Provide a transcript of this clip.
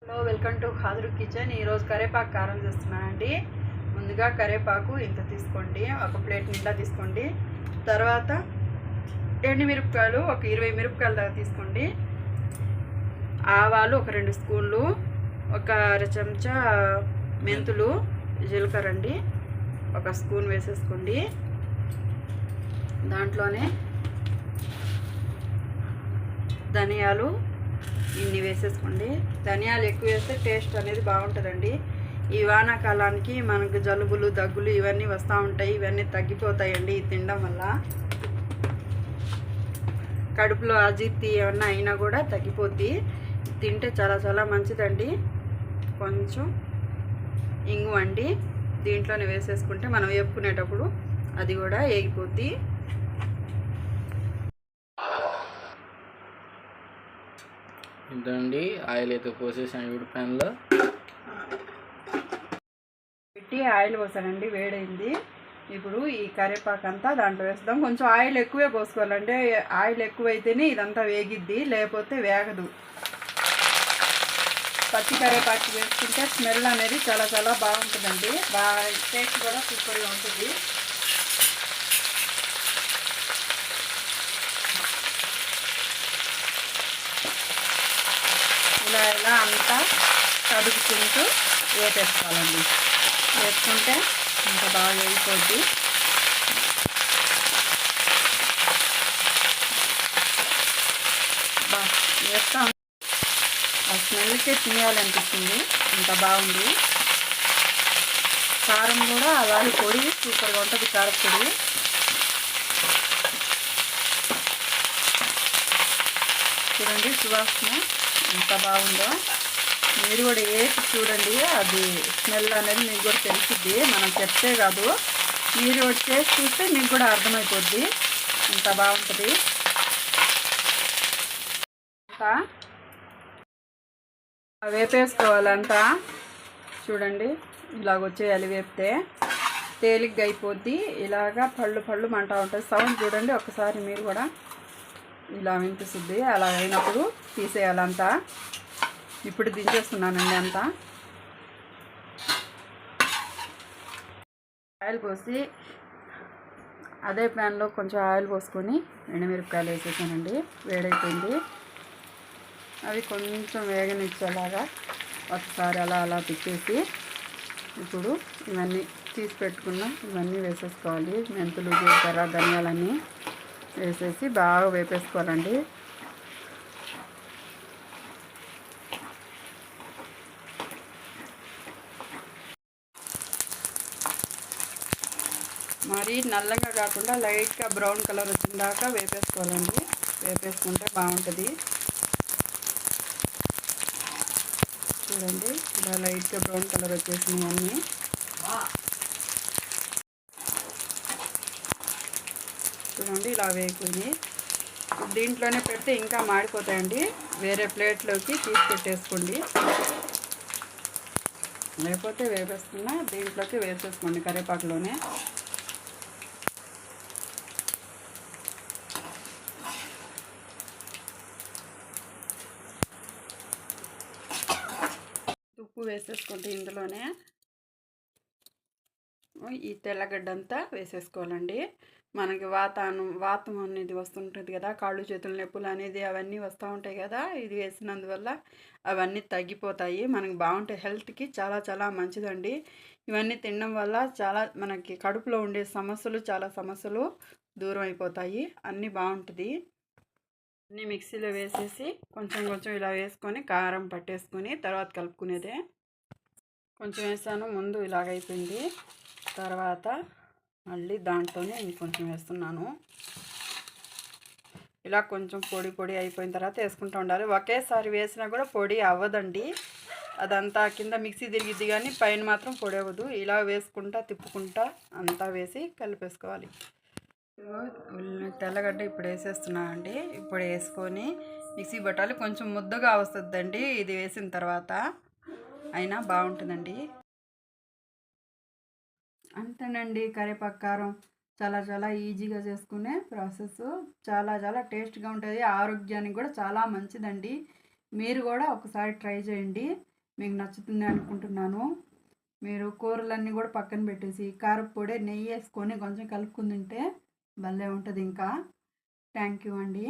Hello, welcome to హాజరు kitchen. ఈరోజు కరేపాకు కారం చేస్తున్నానండి. ముందుగా కరేపాకు ఇంత తీసుకోండి, ఒక ప్లేట్ నిండా తీసుకోండి. తర్వాత ఎండుమిరపకాయలు ఒక 20 మిరపకాయల దాకా తీసుకోండి. ఆవాలు ఒక 2 స్పూన్లు, ఒక అర చెంచా మెంతులు, జీలకర్ర అండి ఒక స్పూన్ వేసేసుకోండి. దాంట్లోనే ధనియాలు ఇన్ని వేసేసుకోండి. ధనియాలు ఎక్కువ వేస్తే టేస్ట్ అనేది బాగుంటుందండి. ఈ వానాకాలానికి మనకు జలుబులు దగ్గులు ఇవన్నీ వస్తూ ఉంటాయి, ఇవన్నీ తగ్గిపోతాయండి ఈ తినడం వల్ల. కడుపులో అజీర్తి ఏమన్నా అయినా కూడా తగ్గిపోద్ది, తింటే చాలా చాలా మంచిదండి. కొంచెం ఇంగు అండి దీంట్లోనే వేసేసుకుంటే మనం వేపుకునేటప్పుడు అది కూడా వేగిపోద్ది. ఇదండి ఆయిల్ అయితే పోసేసాను ఇప్పుడు ప్యాన్లో పెట్టి ఆయిల్ పోసానండి, వేడైంది. ఇప్పుడు ఈ కరివేపాకు అంతా దాంట్లో వేస్తాం. కొంచెం ఆయిల్ ఎక్కువే పోసుకోవాలండి, ఆయిల్ ఎక్కువైతేనే ఇదంతా వేగిద్ది, లేకపోతే వేగదు. పచ్చి కరివేపాకు వేసుకుంటే స్మెల్ అనేది చాలా చాలా బాగుంటుందండి, బాగా టేస్ట్ కూడా సూపర్గా ఉంటుంది. ఇలా అంతా కదుపుకుంటూ వేపేసుకోవాలండి. వేసుకుంటే అంత బాగా వేగిపోద్ది. వేస్తాం, ఆ స్మెల్కే తినేయాలనిపిస్తుంది, అంత బాగుంది. కారం కూడా అలాగే పొడి సూపర్గా ఉంటుంది, కారపొడి. చూడండి సువాసన ఎంత బాగుందో. మీరు కూడా వేసి చూడండి, అది స్మెల్ అనేది మీకు కూడా తెలిసిద్ది. మనం చెప్తే కాదు, మీరు కూడా చేసి చూస్తే మీకు కూడా అర్థమైపోద్ది, ఎంత బాగుంటుంది. వేపేసుకోవాలంతా చూడండి, ఇలాగ వచ్చేయాలి. వేపితే తేలిగ్గా అయిపోద్ది, ఇలాగా పళ్ళు పళ్ళు మంట ఉంటుంది. సౌండ్ చూడండి ఒకసారి, మీరు కూడా ఇలా వినిపిస్తుంది. అలా అయినప్పుడు తీసేయాలంతా. ఇప్పుడు దించేస్తున్నానండి అంతా. ఆయిల్ పోసి అదే ప్యాన్లో కొంచెం ఆయిల్ పోసుకొని ఎండుమిరపకాయలు వేసేసానండి, వేడైపోయింది. అవి కొంచెం వేగనిచ్చేలాగా ఒకసారి అలా అలా తిప్పేసి ఇప్పుడు ఇవన్నీ తీసి పెట్టుకున్నాం, ఇవన్నీ వేసేసుకోవాలి. మెంతులు, జీలకర్ర, ధనియాలన్నీ వేసేసి బాగా వేపేసుకోవాలండి. మరి నల్లగా కాకుండా లైట్గా బ్రౌన్ కలర్ వచ్చిన దాకా వేపేసుకోవాలండి. వేపేసుకుంటే బాగుంటుంది. చూడండి ఇలా లైట్గా బ్రౌన్ కలర్ వచ్చేసింది అన్నీ. చూడండి ఇలా వేగిపోయింది. దీంట్లోనే పెడితే ఇంకా మాడిపోతాయండి, వేరే ప్లేట్లోకి తీసి పెట్టేసుకోండి. లేకపోతే వేపేసుకున్నా దీంట్లోకి వేసేసుకోండి కరివేపాకులోనే. ఉప్పు వేసేసుకోండి ఇందులోనే. ఈ తెల్లగడ్డ అంతా వేసేసుకోవాలండి. మనకి వాతం అనేది వస్తుంటుంది కదా, కాళ్ళు చేతుల నొప్పులు అనేది అవన్నీ వస్తూ ఉంటాయి కదా, ఇది వేసినందువల్ల అవన్నీ తగ్గిపోతాయి. మనకి బాగుంటాయి, హెల్త్కి చాలా చాలా మంచిదండి. ఇవన్నీ తినడం వల్ల చాలా మనకి కడుపులో ఉండే చాలా సమస్యలు దూరం అయిపోతాయి, అన్నీ బాగుంటుంది. అన్నీ మిక్సీలో వేసేసి కొంచెం కొంచెం ఇలా వేసుకొని కారం పట్టేసుకొని తర్వాత కలుపుకునేదే. కొంచెం వేసాను ముందు, ఇలాగైపోయింది. తర్వాత మళ్ళీ దాంట్లోనే ఇంకొంచెం వేస్తున్నాను. ఇలా కొంచెం పొడి పొడి అయిపోయిన తర్వాత వేసుకుంటూ ఉండాలి. ఒకేసారి వేసినా కూడా పొడి అవ్వదండి, అదంతా కింద మిక్సీ తిరిగిద్ది కానీ పైన మాత్రం పొడి అవ్వదు. ఇలా వేసుకుంటా తిప్పుకుంటా అంతా వేసి కలిపేసుకోవాలి. తెల్లగడ్డ ఇప్పుడు వేసేస్తున్నానండి. ఇప్పుడు వేసుకొని మిక్సీ పట్టాలి. కొంచెం ముద్దగా వస్తుందండి ఇది వేసిన తర్వాత, అయినా బాగుంటుందండి. అంతేనండి, కరివేపాకు కారం చాలా చాలా ఈజీగా చేసుకునే ప్రాసెస్. చాలా చాలా టేస్ట్గా ఉంటుంది, ఆరోగ్యానికి కూడా చాలా మంచిదండి. మీరు కూడా ఒకసారి ట్రై చేయండి, మీకు నచ్చుతుంది అనుకుంటున్నాను. మీరు కూరలన్నీ కూడా పక్కన పెట్టేసి కారప్పొడి నెయ్యి వేసుకొని కొంచెం కలుపుకుని తింటే భలే ఉంటుంది. ఇంకా థ్యాంక్ యూ అండి.